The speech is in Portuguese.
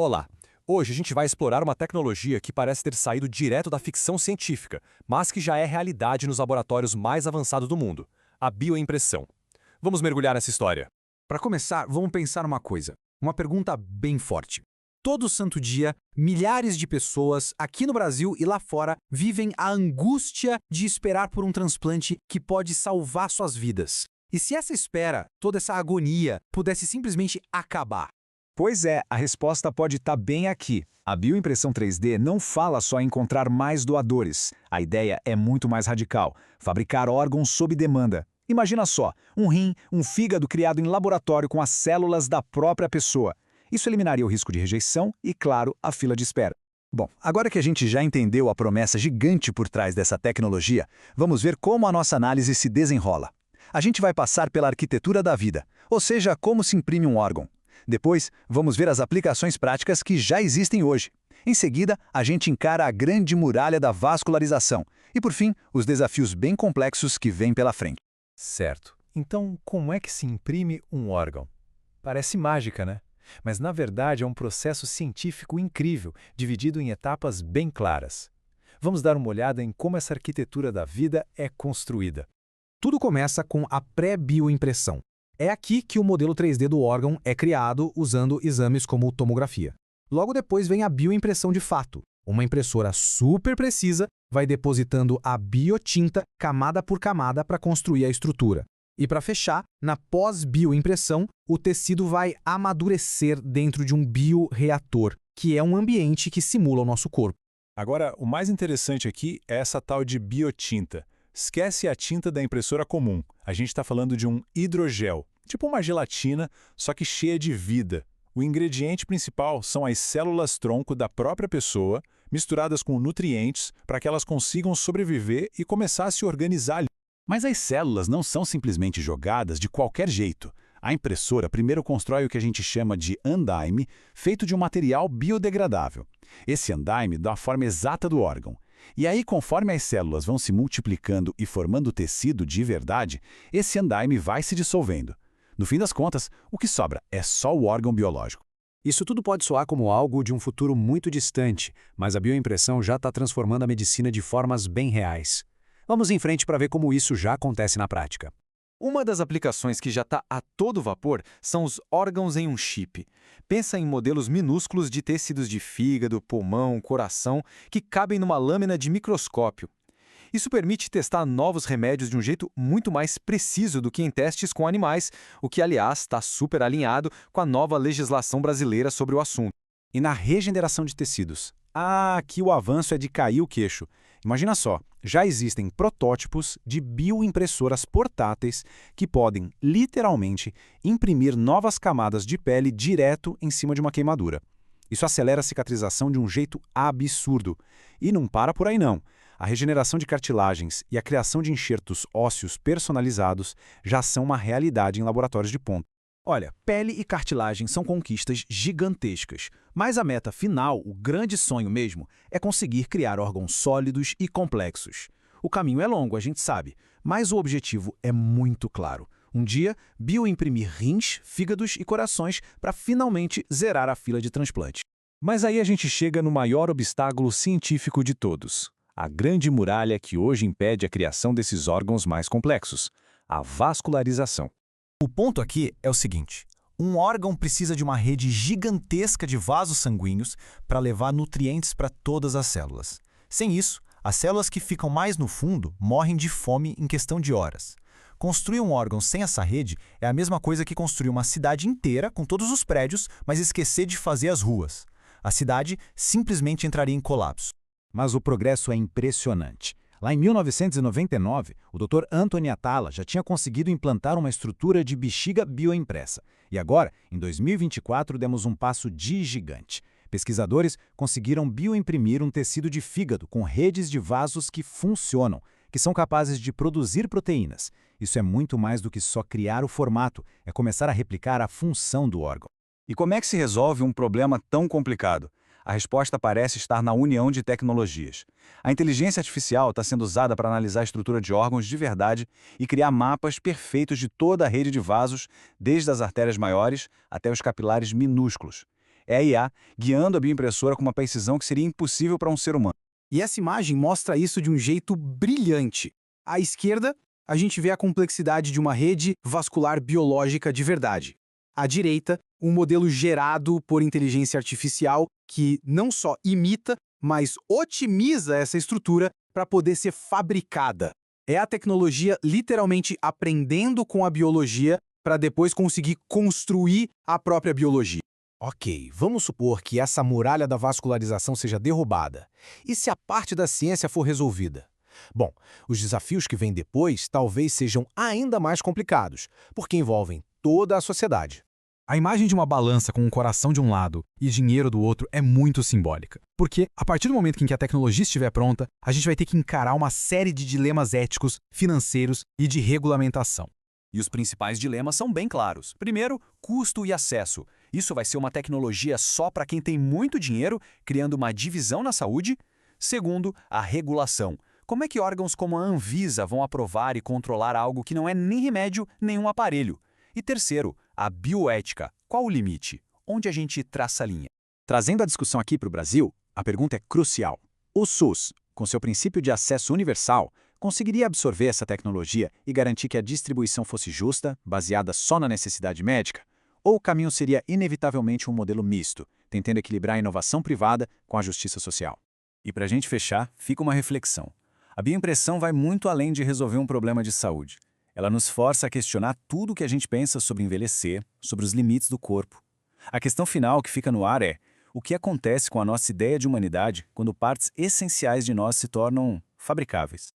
Olá! Hoje a gente vai explorar uma tecnologia que parece ter saído direto da ficção científica, mas que já é realidade nos laboratórios mais avançados do mundo: a bioimpressão. Vamos mergulhar nessa história. Para começar, vamos pensar uma coisa. Uma pergunta bem forte. Todo santo dia, milhares de pessoas, aqui no Brasil e lá fora, vivem a angústia de esperar por um transplante que pode salvar suas vidas. E se essa espera, toda essa agonia, pudesse simplesmente acabar? Pois é, a resposta pode estar bem aqui. A bioimpressão 3D não fala só em encontrar mais doadores. A ideia é muito mais radical: fabricar órgãos sob demanda. Imagina só, um rim, um fígado criado em laboratório com as células da própria pessoa. Isso eliminaria o risco de rejeição e, claro, a fila de espera. Bom, agora que a gente já entendeu a promessa gigante por trás dessa tecnologia, vamos ver como a nossa análise se desenrola. A gente vai passar pela arquitetura da vida, ou seja, como se imprime um órgão. Depois, vamos ver as aplicações práticas que já existem hoje. Em seguida, a gente encara a grande muralha da vascularização. E, por fim, os desafios bem complexos que vêm pela frente. Certo. Então, como é que se imprime um órgão? Parece mágica, né? Mas, na verdade, é um processo científico incrível, dividido em etapas bem claras. Vamos dar uma olhada em como essa arquitetura da vida é construída. Tudo começa com a pré-bioimpressão. É aqui que o modelo 3D do órgão é criado usando exames como tomografia. Logo depois vem a bioimpressão de fato. Uma impressora super precisa vai depositando a biotinta camada por camada para construir a estrutura. E para fechar, na pós-bioimpressão, o tecido vai amadurecer dentro de um bioreator, que é um ambiente que simula o nosso corpo. Agora, o mais interessante aqui é essa tal de biotinta. Esquece a tinta da impressora comum. A gente está falando de um hidrogel, tipo uma gelatina, só que cheia de vida. O ingrediente principal são as células-tronco da própria pessoa, misturadas com nutrientes para que elas consigam sobreviver e começar a se organizar. Mas as células não são simplesmente jogadas de qualquer jeito. A impressora primeiro constrói o que a gente chama de andaime, feito de um material biodegradável. Esse andaime dá a forma exata do órgão. E aí, conforme as células vão se multiplicando e formando tecido de verdade, esse andaime vai se dissolvendo. No fim das contas, o que sobra é só o órgão biológico. Isso tudo pode soar como algo de um futuro muito distante, mas a bioimpressão já está transformando a medicina de formas bem reais. Vamos em frente para ver como isso já acontece na prática. Uma das aplicações que já está a todo vapor são os órgãos em um chip. Pensa em modelos minúsculos de tecidos de fígado, pulmão, coração, que cabem numa lâmina de microscópio. Isso permite testar novos remédios de um jeito muito mais preciso do que em testes com animais, o que, aliás, está super alinhado com a nova legislação brasileira sobre o assunto. E na regeneração de tecidos? Aqui o avanço é de cair o queixo. Imagina só, já existem protótipos de bioimpressoras portáteis que podem, literalmente, imprimir novas camadas de pele direto em cima de uma queimadura. Isso acelera a cicatrização de um jeito absurdo. E não para por aí não. A regeneração de cartilagens e a criação de enxertos ósseos personalizados já são uma realidade em laboratórios de ponta. Olha, pele e cartilagem são conquistas gigantescas, mas a meta final, o grande sonho mesmo, é conseguir criar órgãos sólidos e complexos. O caminho é longo, a gente sabe, mas o objetivo é muito claro. Um dia, bioimprimir rins, fígados e corações para finalmente zerar a fila de transplante. Mas aí a gente chega no maior obstáculo científico de todos: a grande muralha que hoje impede a criação desses órgãos mais complexos: a vascularização. O ponto aqui é o seguinte: um órgão precisa de uma rede gigantesca de vasos sanguíneos para levar nutrientes para todas as células. Sem isso, as células que ficam mais no fundo morrem de fome em questão de horas. Construir um órgão sem essa rede é a mesma coisa que construir uma cidade inteira com todos os prédios, mas esquecer de fazer as ruas. A cidade simplesmente entraria em colapso. Mas o progresso é impressionante. Lá em 1999, o Dr. Anthony Atala já tinha conseguido implantar uma estrutura de bexiga bioimpressa. E agora, em 2024, demos um passo gigante. Pesquisadores conseguiram bioimprimir um tecido de fígado com redes de vasos que funcionam, que são capazes de produzir proteínas. Isso é muito mais do que só criar o formato, é começar a replicar a função do órgão. E como é que se resolve um problema tão complicado? A resposta parece estar na união de tecnologias. A inteligência artificial está sendo usada para analisar a estrutura de órgãos de verdade e criar mapas perfeitos de toda a rede de vasos, desde as artérias maiores até os capilares minúsculos. É a IA guiando a bioimpressora com uma precisão que seria impossível para um ser humano. E essa imagem mostra isso de um jeito brilhante. À esquerda, a gente vê a complexidade de uma rede vascular biológica de verdade. À direita, um modelo gerado por inteligência artificial que não só imita, mas otimiza essa estrutura para poder ser fabricada. É a tecnologia literalmente aprendendo com a biologia para depois conseguir construir a própria biologia. Ok, vamos supor que essa muralha da vascularização seja derrubada. E se a parte da ciência for resolvida? Bom, os desafios que vêm depois talvez sejam ainda mais complicados, porque envolvem toda a sociedade. A imagem de uma balança com um coração de um lado e dinheiro do outro é muito simbólica. Porque, a partir do momento em que a tecnologia estiver pronta, a gente vai ter que encarar uma série de dilemas éticos, financeiros e de regulamentação. E os principais dilemas são bem claros. Primeiro, custo e acesso. Isso vai ser uma tecnologia só para quem tem muito dinheiro, criando uma divisão na saúde. Segundo, a regulação. Como é que órgãos como a Anvisa vão aprovar e controlar algo que não é nem remédio, nem um aparelho? E terceiro, a bioética. Qual o limite? Onde a gente traça a linha? Trazendo a discussão aqui para o Brasil, a pergunta é crucial. O SUS, com seu princípio de acesso universal, conseguiria absorver essa tecnologia e garantir que a distribuição fosse justa, baseada só na necessidade médica? Ou o caminho seria inevitavelmente um modelo misto, tentando equilibrar a inovação privada com a justiça social? E para a gente fechar, fica uma reflexão. A bioimpressão vai muito além de resolver um problema de saúde. Ela nos força a questionar tudo o que a gente pensa sobre envelhecer, sobre os limites do corpo. A questão final que fica no ar é: o que acontece com a nossa ideia de humanidade quando partes essenciais de nós se tornam fabricáveis?